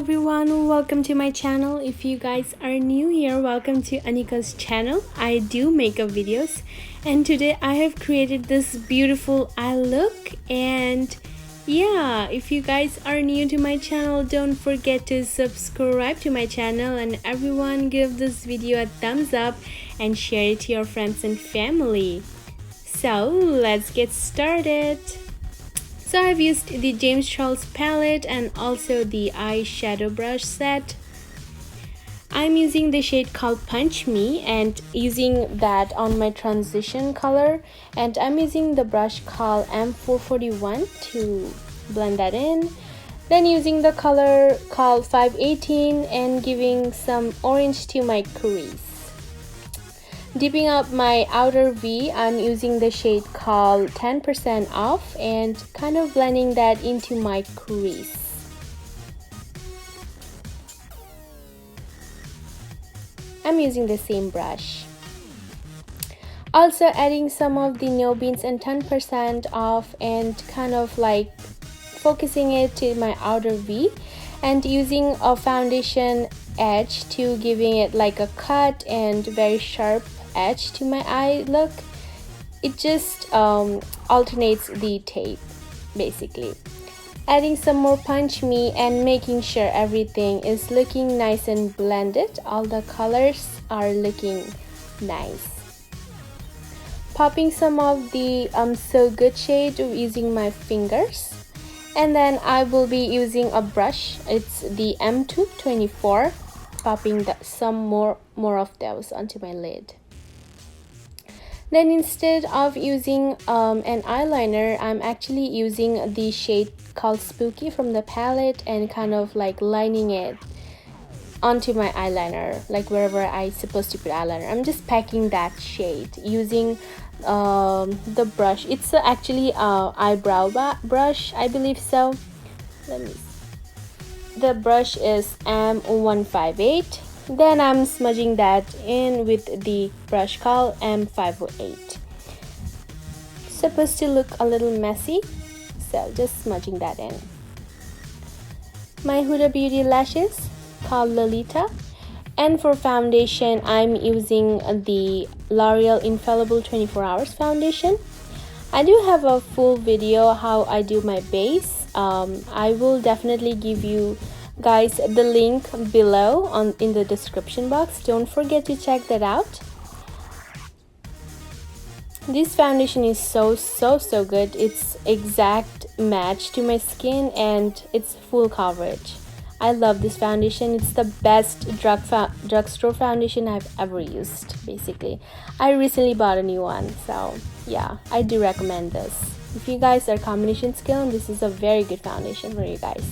everyone, welcome to my channel. If you guys are new here, welcome to Anika's channel. I do makeup videos and today I have created this beautiful eye look. And yeah, if you guys are new to my channel, don't forget to subscribe to my channel, and everyone give this video a thumbs up and share it to your friends and family. So let's get started. So I've used the James Charles palette and also the eyeshadow brush set. I'm using the shade called Punch Me and using that on my transition color, and I'm using the brush called M441 to blend that in. Then using the color called 518 and giving some orange to my crease. Dipping up my outer V, I'm using the shade called 10% off and kind of blending that into my crease. I'm using the same brush. Also adding some of the no beans and 10% off and kind of like focusing it to my outer V, and using a foundation edge to giving it like a cut and very sharp edge to my eye look. It just alternates the tape basically. Adding some more Punch Me and making sure everything is looking nice and blended. All the colors are looking nice. Popping some of the So Good shade using my fingers, and then I will be using a brush. It's the M224, popping some more of those onto my lid. Then instead of using an eyeliner, I'm actually using the shade called Spooky from the palette and kind of like lining it onto my eyeliner, like wherever I'm supposed to put eyeliner. I'm just packing that shade using the brush. It's actually eyebrow brush, I believe so. Let me see. The brush is M158. Then I'm smudging that in with the brush called M508. Supposed to look a little messy, so just smudging that in. My Huda Beauty lashes called Lolita, and for foundation I'm using the L'Oreal Infallible 24 Hours foundation. I do have a full video how I do my base. I will definitely give you guys the link below in the description box. Don't forget to check that out. This foundation is so good. It's exact match to my skin and it's full coverage. I love this foundation. It's the best drugstore foundation I've ever used basically. I recently bought a new one, so yeah, I do recommend this. If you guys are combination skin, this is a very good foundation for you guys.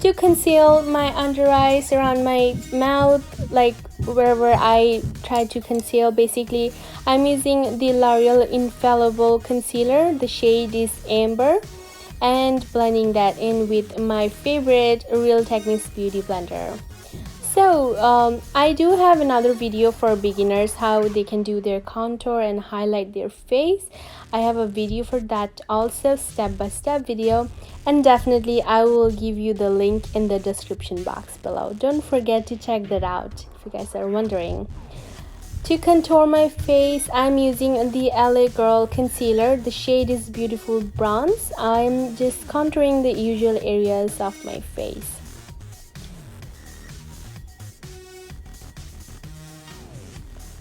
To conceal my under eyes, around my mouth, like wherever I try to conceal basically, I'm using the L'Oreal Infallible concealer. The shade is Amber, and blending that in with my favorite Real Techniques beauty blender. So I do have another video for beginners how they can do their contour and highlight their face. I have a video for that also, step-by-step video, and definitely I will give you the link in the description box below. Don't forget to check that out if you guys are wondering. To contour my face, I'm using the LA Girl concealer. The shade is Beautiful Bronze. I'm just contouring the usual areas of my face.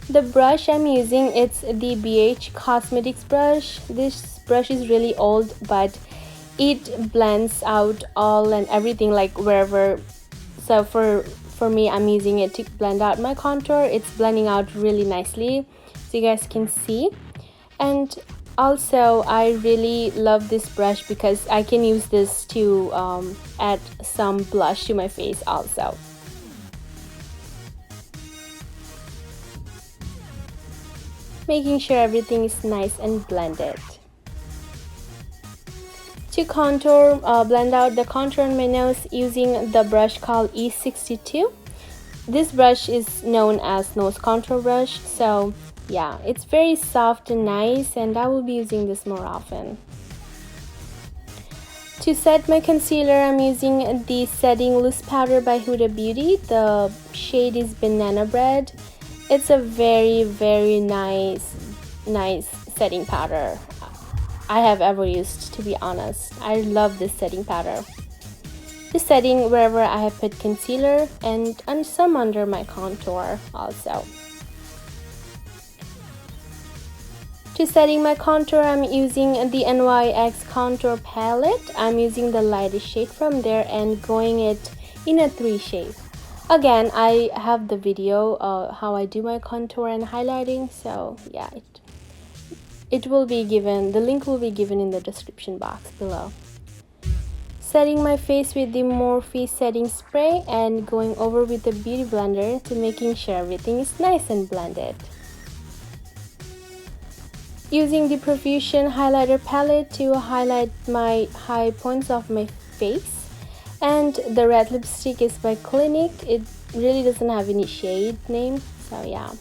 The brush I'm using, it's the Beige Cosmetics brush. This brush is really old, but it blends out all and everything, like wherever. So for me, I'm using it to blend out my contour. It's blending out really nicely, so you guys can see. And also I really love this brush because I can use this to add some blush to my face also. Making sure everything is nice and blended. To contour, blend out the contour on my nose using the brush called E62. This brush is known as nose contour brush, so yeah, it's very soft and nice, and I will be using this more often. To set my concealer, I'm using the setting loose powder by Huda Beauty. The shade is Banana Bread. It's a very nice setting powder I have ever used, to be honest. I love this setting powder. Just setting wherever I have put concealer and some under my contour also. To setting my contour, I'm using the NYX contour palette. I'm using the lightest shade from there and going it in a 3 shade. Again, I have the video how I do my contour and highlighting, so yeah, it will be given, the link will be given in the description box below. Setting my face with the Morphe setting spray and going over with the beauty blender to making sure everything is nice and blended. Using the Profusion highlighter palette to highlight my high points of my face, and the red lipstick is by Clinique. It really doesn't have any shade name, so yeah,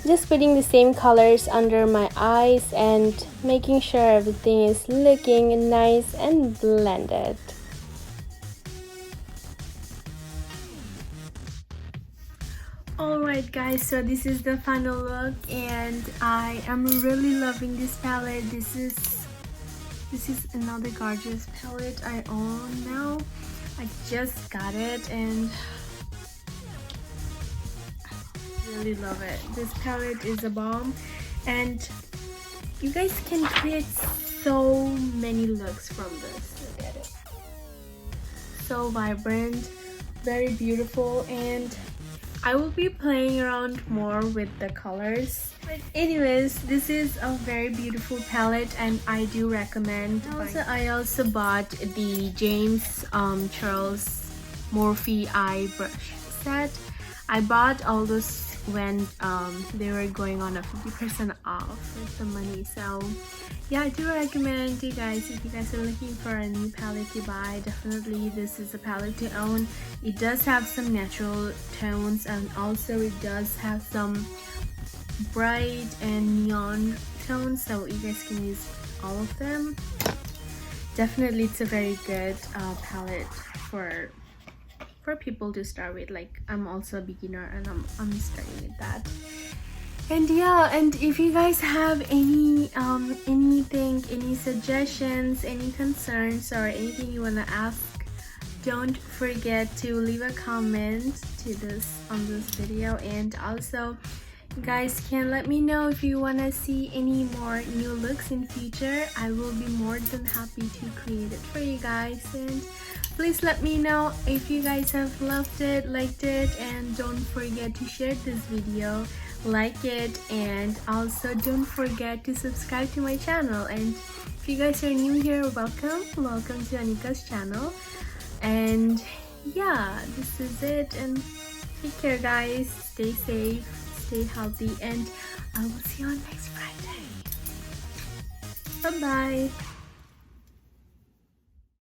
just putting the same colors under my eyes and making sure everything is looking nice and blended. Alright guys, so this is the final look and I am really loving this palette. This is another gorgeous palette I own now. I just got it and I really love it. This palette is a bomb and you guys can create so many looks from this. Look at it. So vibrant, very beautiful, and I will be playing around more with the colors. But anyways, this is a very beautiful palette and I do recommend. I also bought the James Charles Morphe eye brush set. I bought all those when they were going on a 50% off with the money, so yeah, I do recommend you guys, if you guys are looking for a new palette to buy, definitely this is a palette to own. It does have some natural tones and also it does have some bright and neon tones, so you guys can use all of them. Definitely it's a very good palette for people to start with. Like, I'm also a beginner and I'm starting with that. And yeah, and if you guys have any anything, any suggestions, any concerns, or anything you want to ask, don't forget to leave a comment to this on this video. And also you guys can let me know if you want to see any more new looks in future. I will be more than happy to create it for you guys. And please let me know if you guys have loved it, liked it, and don't forget to share this video, like it, and also don't forget to subscribe to my channel. And if you guys are new here, welcome to Anika's channel. And yeah, this is it, and take care guys, stay safe, stay healthy, and I will see you on next Friday. Bye bye.